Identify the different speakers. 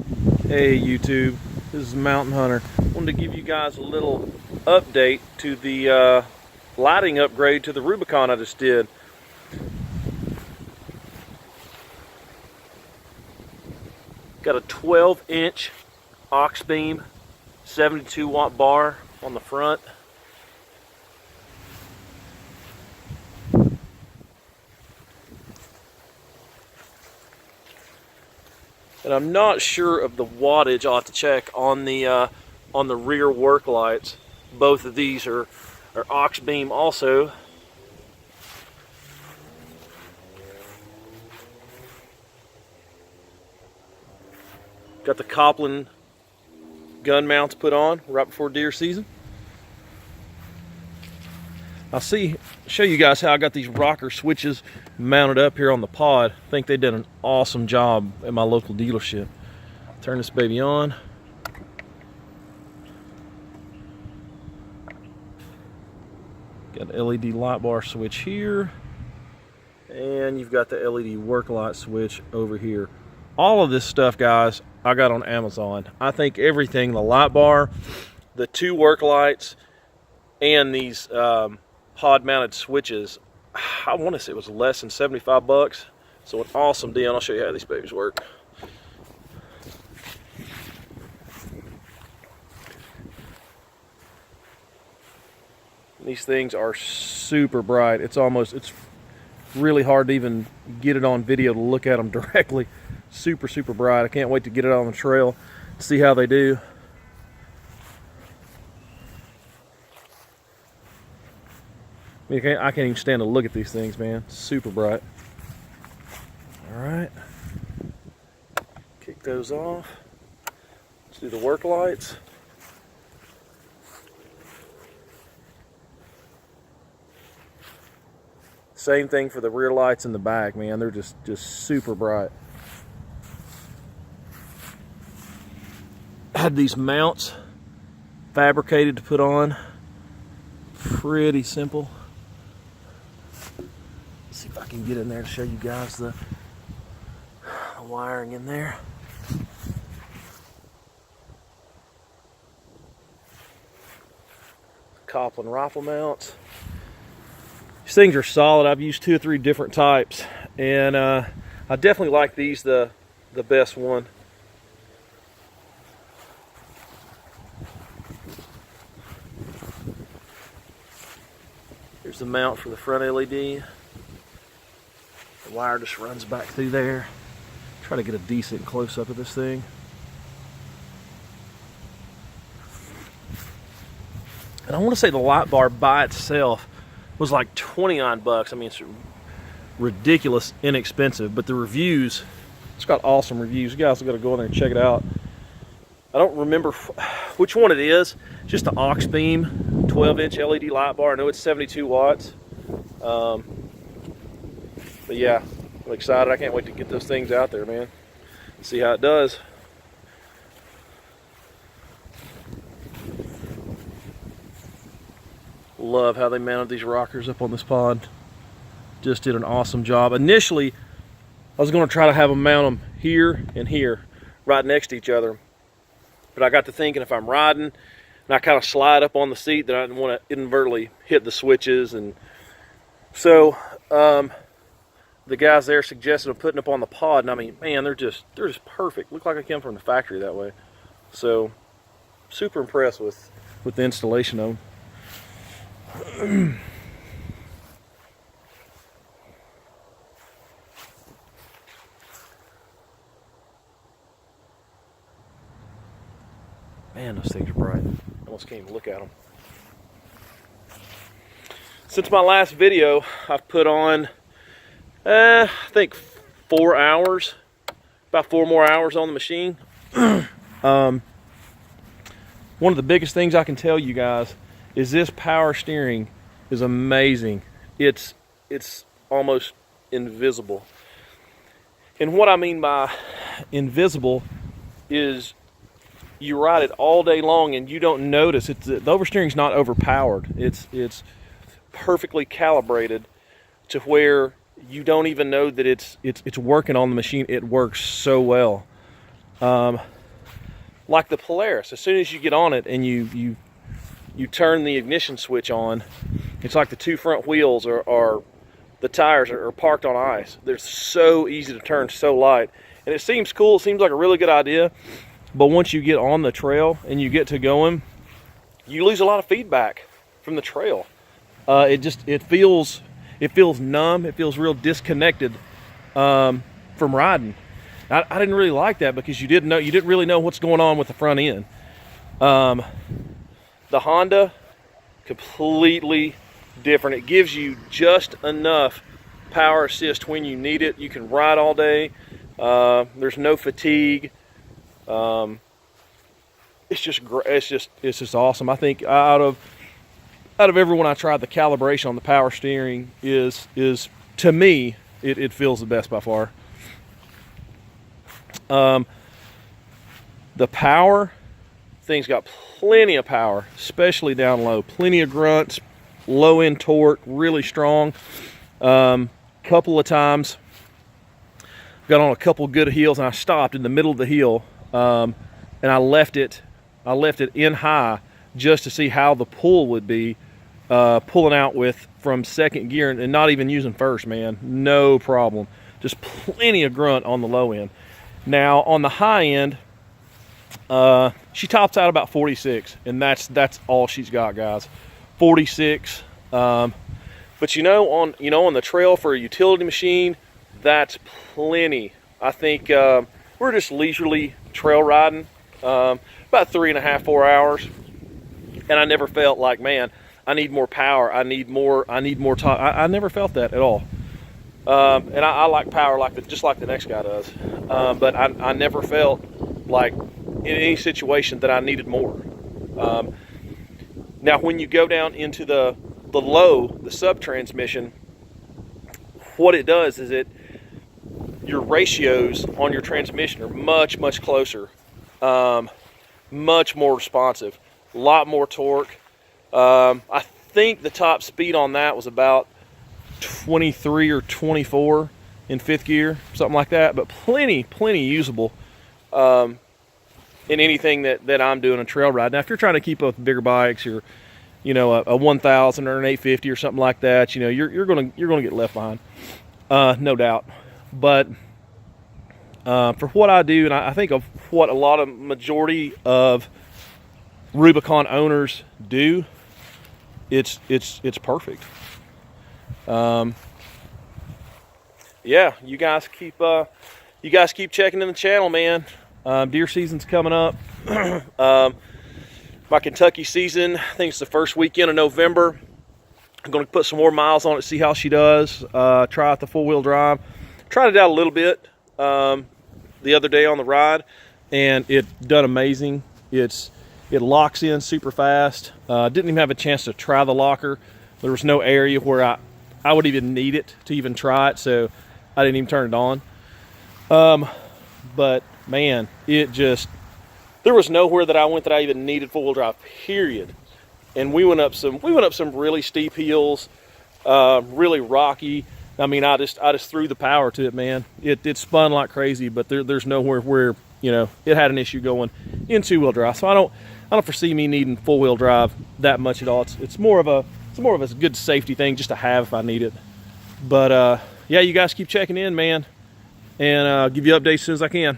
Speaker 1: Hey YouTube, this is Mountain Hunter. I wanted to give you guys a little update to the lighting upgrade to the Rubicon I just did. Got a 12-inch Auxbeam 72-watt bar on the front. And I'm not sure of the wattage. I'll have to check on the rear work lights. Both of these are Auxbeam also. Got the Koplin gun mounts put on right before deer season. I'll show you guys how I got these rocker switches mounted up here on the pod. I think they did an awesome job at my local dealership. Turn this baby on. Got an LED light bar switch here. And you've got the LED work light switch over here. All of this stuff, guys, I got on Amazon. I think everything, the light bar, the two work lights, and these pod mounted switches, I want to say it was less than 75 bucks. So an awesome deal. I'll show you how these babies work. These things are super bright. It's really hard to even get it on video to look at them directly. Super bright. I can't wait to get it on the trail, see how they do. I mean, I can't even stand to look at these things, man. Super bright. All right. Kick those off. Let's do the work lights. Same thing for the rear lights in the back, man. They're just super bright. I had these mounts fabricated to put on. Pretty simple. Let's see if I can get in there to show you guys the wiring in there. Koplin rifle mounts. These things are solid. I've used 2 or 3 different types, and I definitely like these the best one. Here's the mount for the front LED. The wire just runs back through there. Try to get a decent close-up of this thing. And I want to say the light bar by itself was like 29 bucks. I mean, it's ridiculous inexpensive, but the reviews, it's got awesome reviews. You guys have got to go in there and check it out. I don't remember which one it is. Just the Auxbeam 12-inch LED light bar. I know it's 72 watts. But yeah, I'm excited. I can't wait to get those things out there, man. See how it does. Love how they mounted these rockers up on this pod. Just did an awesome job. Initially, I was going to try to have them mount them here and here, right next to each other. But I got to thinking, if I'm riding and I kind of slide up on the seat, that I didn't want to inadvertently hit the switches. And so the guys there suggested I'm putting up on the pod, and I mean, man, they're just perfect. Look like I came from the factory that way. So super impressed with the installation of them. Man, those things are bright. I almost can't even look at them. Since my last video, I've put on, I think 4 hours, about 4 more hours on the machine. One of the biggest things I can tell you guys is this power steering is amazing. It's almost invisible. And what I mean by invisible is you ride it all day long and you don't notice. The oversteering's not overpowered. It's perfectly calibrated to where you don't even know that it's working on the machine. It works so well. Like the Polaris, as soon as you get on it and you turn the ignition switch on, it's like the two front wheels are the tires are parked on ice. They're so easy to turn, so light. And it seems cool, it seems like a really good idea, but once you get on the trail and you get to going, you lose a lot of feedback from the trail. It feels numb, it feels real disconnected from riding. I didn't really like that because you didn't really know what's going on with the front end. The Honda, completely different. It gives you just enough power assist when you need it. You can ride all day. There's no fatigue. It's just awesome. I think out of everyone I tried, the calibration on the power steering is to me it feels the best by far. The power, thing's got plenty of power, especially down low. Plenty of grunts, low end torque, really strong. Couple of times got on a couple good hills and I stopped in the middle of the hill, and I left it in high just to see how the pull would be, pulling out from second gear and not even using first, man. No problem. Just plenty of grunt on the low end. Now on the high end, she tops out about 46, and that's all she's got, guys. 46. But on the trail for a utility machine, that's plenty. I think we're just leisurely trail riding, about 3.5, 4 hours, and I never felt like, man, I need more power. I need more top. I never felt that at all. And I like power just like the next guy does. But I never felt like in any situation that I needed more. Now, when you go down into the sub transmission, what it does is your ratios on your transmission are much, much closer, much more responsive, a lot more torque. I think the top speed on that was about 23 or 24 in fifth gear, something like that, but plenty usable in anything that I'm doing a trail ride. Now, if you're trying to keep up with bigger bikes, or a 1000 or an 850 or something like that, you're gonna get left behind, no doubt. But for what I do, and I think of what a majority of Rubicon owners do, it's perfect. Yeah, you guys keep checking in the channel, man. Deer season's coming up. My Kentucky season, I think it's the first weekend of November. I'm going to put some more miles on it, see how she does. Try out the four-wheel drive. Tried it out a little bit the other day on the ride, and it done amazing. It locks in super fast. Didn't even have a chance to try the locker. There was no area where I would even need it to even try it, so I didn't even turn it on. But man, there was nowhere that I went that I even needed four-wheel drive, period. And we went up some really steep hills, really rocky. I mean, I just threw the power to it, man. It spun like crazy, but there's nowhere where it had an issue going in two-wheel drive. So I don't foresee me needing four-wheel drive that much at all. It's more of a good safety thing just to have if I need it. But yeah, you guys keep checking in, man, and I'll give you updates as soon as I can.